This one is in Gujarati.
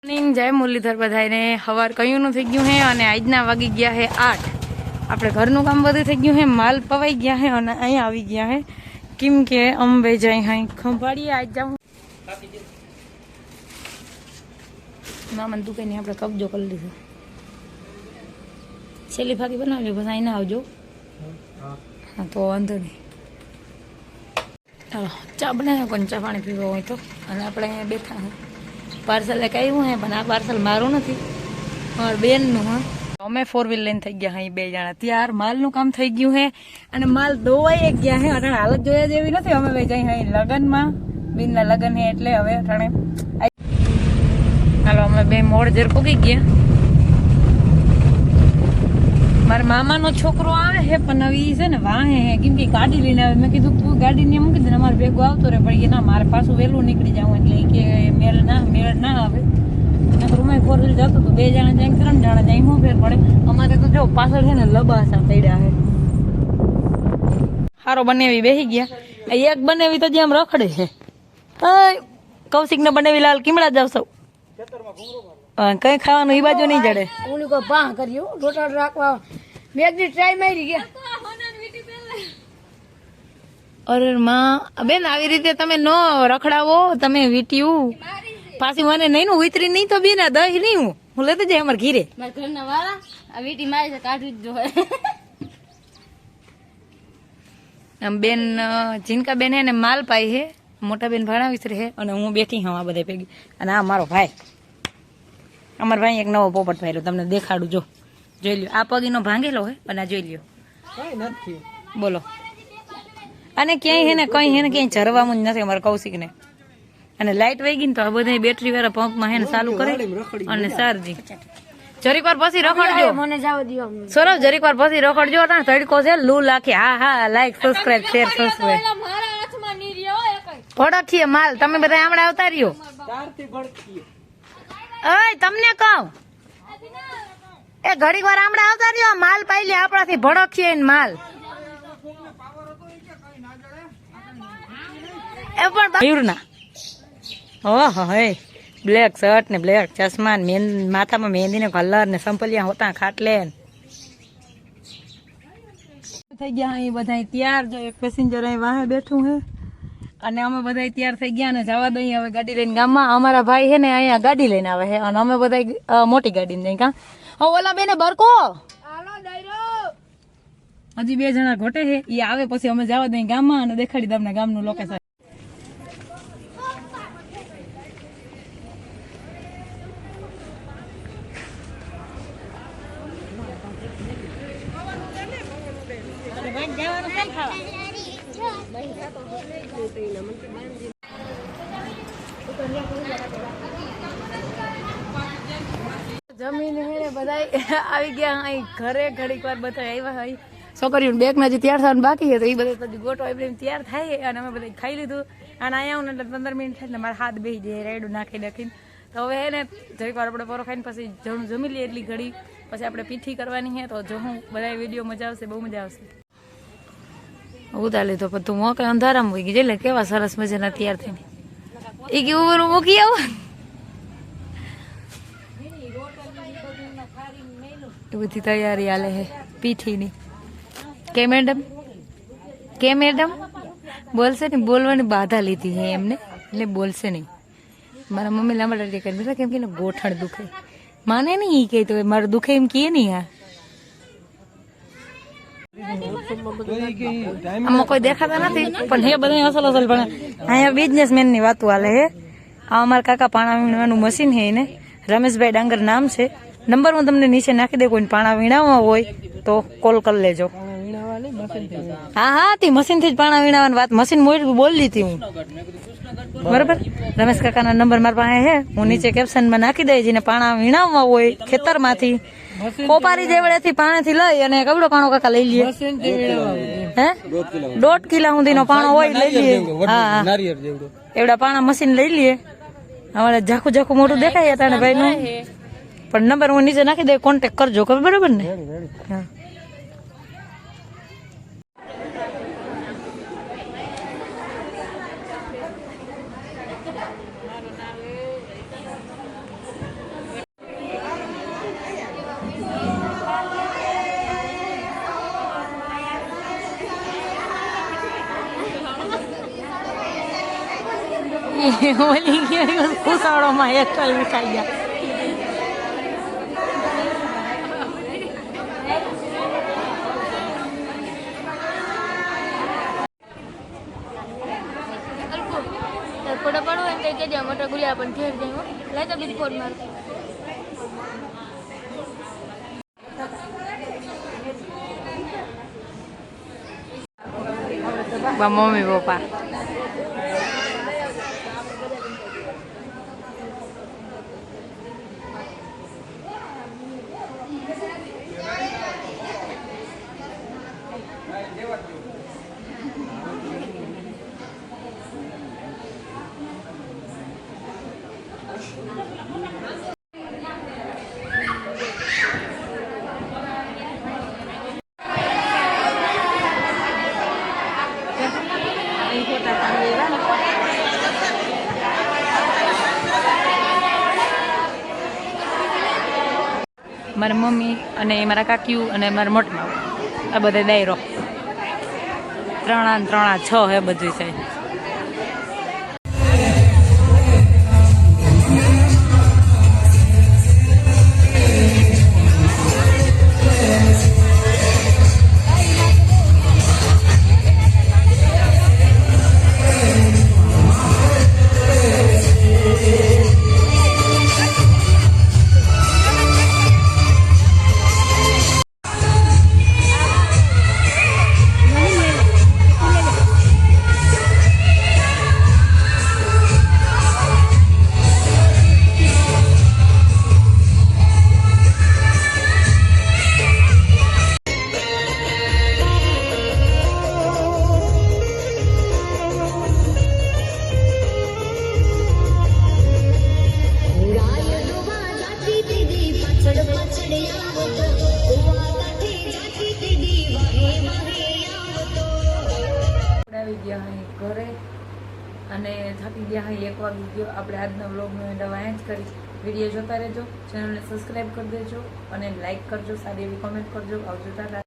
जय मुरलीधर बधाई ने हवार कयूं थी गयु है और आजना वागी गया है 8। अपने घरनु काम बधु थी गयु है, माल पवाई गया है और अहीं आवी गया है केम के अंबे जाई हाई खंभाळीए आज जाऊं मामा दुकान ने आपणे कब्जो कर लीधो। छेली फाकी बनावजो बस अहीं आवजो। हाँ तो वांधो नहीं। चा बनाव्यो कोण चा पाणी पीवो होय तो अने आपणे अहीं बैठा हैं। पार्सल एक आव्युं है पण आ पार्सल मारुं नथी मार बेननुं। हाँ अमे 4 व्हील लईने थई गया हई बे जणा त्यार मालनुं काम थई गयुं है अने माल धोवाई गया है। अटाणे हालत जोया जेवी नथी। अमे बे जई हई लगनमां बीनना लगन है એટલે હવે અટાણે હાલો અમે બે મોડજર પૂગી ગયા। मार मामा नो छोकरो आवे है पण હવે ઈ છે ને વાહે હે કેમ કે ગાડી લઈને આવે। મેં કીધું તું ગાડી ને મૂકી દે અમાર ભેગો આવતો રે પણ એ ના મારે પાછું વેલું નીકળી જાવું એટલે કે મેળ ના આવે। નકર ઉમે 4 વ્હીલ જતો તો બે જણા જાય 3 જણા જાય હું ફેર પડે। અમારે તો જો પાછળ છે ને લબાસા પડ્યા હે। હારો બનેવી બેહી ગયા। એક બનેવી તો જેમ રખડે છે। ઓય કૌશિક ને બનેવી લાલ કિમડા જાવ સૌ ખેતરમાં ઘૂમરો મારો કઈ ખાવાનું ઈ બાજુ નહીં જડે। ઓલી કો પાહ કર્યો રોટલ રાખવા મેગની ટ્રાય મારી ગયા। અરે માં બેન આવી રીતે તમે નો રખડાવો તમે વીટ્યું પાછી મને નહીં નું વિતરી નહીં તો બીના દહીં નહીં હું લેતો જાય અમાર ઘીરે મારા ઘરના વાળા આ વીટી મારી છે કાઢવી જ જોઈએ। આમ બેન જીનકા બેન હે ને માલ પાઈ હે મોટા બેન ભાણા વિસરે હે અને હું બેઠી હા આ બધા ભેગી અને આ મારો ભાઈ અમાર ભાઈ એક નવો પોપટ પાયલો તમને દેખાડું જો જોઈ લ્યો। આ પગીનો ભાંગેલો હે અને આ જોઈ લ્યો કઈ નથી બોલો અને ક્યાંય હે ને કઈ હે ને ક્યાંય જરવાનું જ નથી અમારા કૌશિક ને। અને લાઈટ વહી ગઈ ને તો આ બધા બેટરી વાળા પંપમાં હે ને ચાલુ કરે અને ચાર્જિંગ જરીક વાર પછી રખડજો મને જાવ દિયો સૌરવ જરીક વાર પછી રખડજો અટાણે તડકો છે લૂ લાખે। હા હા લાઈક સબસ્ક્રાઇબ શેર સબસ્ક્રાઇબ મારા હાથમાં ની રહ્યો એકઈ ભડકીએ માલ તમે બધા આમળે આવતા રહ્યો તારથી ભડકીએ। ઓય તમને કહું એ ઘડીક વાર આમળે આવતા રહ્યો માલ પાઈ લે આપણાથી ભડકીએ ને માલ એ પણ મયુરના ઓહો હે બ્લેક શર્ટ ને બ્લેક ચશ્મા ને માથામાં મહેંદી ને કલર ને સંપલિયા હોતા ખાટલે થઈ ગયા અહીં બધા તૈયાર। જો એક પેસેન્જર અહીં વાહે બેઠું હે અને અમે બધા તૈયાર થઈ ગયા ને જવા દઈએ હવે ગાડી લઈને ગામમાં। અમારા ભાઈ છે ને અહીંયા ગાડી લઈને આવે છે અને અમે બધા મોટી ગાડી ને કા ઓલા બેને બરકો હજી 2 જણા ઘોટે છે એ આવે પછી અમે જવા દઈએ ગામમાં અને દેખાડી તમને ગામનું લોકેશન। જમીન હે બધા આવી ગયા અહીં ઘરે ઘડીક વાર બધા આવ્યા હોય છોકરીઓ બેગ ના જે તૈયાર થવાનું બાકી છે તો એ બધા પછી ગોટો એમ તૈયાર થાય અને અમે બધા ખાઈ લીધું અને અહીંયા આવું ને એટલે 15 મિનિટ થાય ને મારા હાથ બેસી જાય રાયડું નાખી નાખીને તો હવે હે ને જરીક વાર આપણે પરો ખાઈને પછી જણું જમી લઈએ એટલી ઘડી પછી આપણે પીઠી કરવાની છે તો જો હું બધા વિડીયો મજા આવશે બહુ મજા આવશે। ઉતારી લીધો પણ તું મોકે અંધારામાં મૂકી ગઈ એટલે કેવા સરસ મજાના તૈયાર થઈને એ કેવું મૂકી આવો એ બધી તૈયારી હાલે હે પીઠીની। કે મેડમ બોલશે ને બોલવાની બાધા લીધી હે એમને એટલે બોલશે નહીં। મારા મમ્મી લાંબા કરી બેઠા કેમ કે ગોઠણ દુખે માને નહીં એ કહે તો મારું દુખે એમ કહે નહીં। હા આમાં કોઈ દેખાતા નથી પણ હે બધા અસલ અસલ પણ અહીંયા બિઝનેસમેન ની વાતો હાલે હે। આ અમારા કાકા પાણા વીણવાનું મશીન હે એને રમેશભાઈ ડાંગર નામ છે। નંબર હું તમને નીચે નાખી દે કોઈ પાણા વીણાવવા હોય તો કોલ કરી લેજો। હા હા તે મશીન થી જ પાણા વીણાવાની વાત મશીન બોલી હતી હું બરાબર। રમેશ કાકાના નંબર મારા પાસે હે હું નીચે કેપ્શન માં નાખી દઈ જેને પાણા વીણાવવા હોય ખેતરમાંથી કોપારી જેવડેથી પાણીથી લઈ અને કવડો પાણો કાકા લઈ લઈએ હે 1.5 કિલા સુધીનો પાણો હોય લઈ લઈએ। હા એવડા પાણા મશીન લઈ લઈએ। અમારે ઝાખું ઝાખું મોટું દેખાય હતા ભાઈ નું પણ નંબર હું નીચે નાખી દે કોન્ટેક કરજો બરાબર ને। હા ઓલી ગયા ખુશાળોમાં એકલ વિખાઈ ગયા. ફોટો પાડવો હોય તો કે મોટા ગુલિયા પણ ઘેર જાય લઈ તો બીજ ફોન માર મમ્મી પપ્પા મારા મમ્મી અને મારા કાકીયું અને મારા મોટમાં આ બધા દાયરો 3 આ 6 હે બધું છે. આવી ગયા અહીં ઘરે અને થાકી ગયા અહીં 1 વાગી ગયો. આપણે આજના વ્લોગનો એન્ડ હવે અહીં જ કરીશ. વિડીયો જોતા રહેજો, ચેનલને સબસ્ક્રાઈબ કરી દેજો અને લાઈક કરજો, સારી એવી કોમેન્ટ કરજો. આવજો, ટાટા.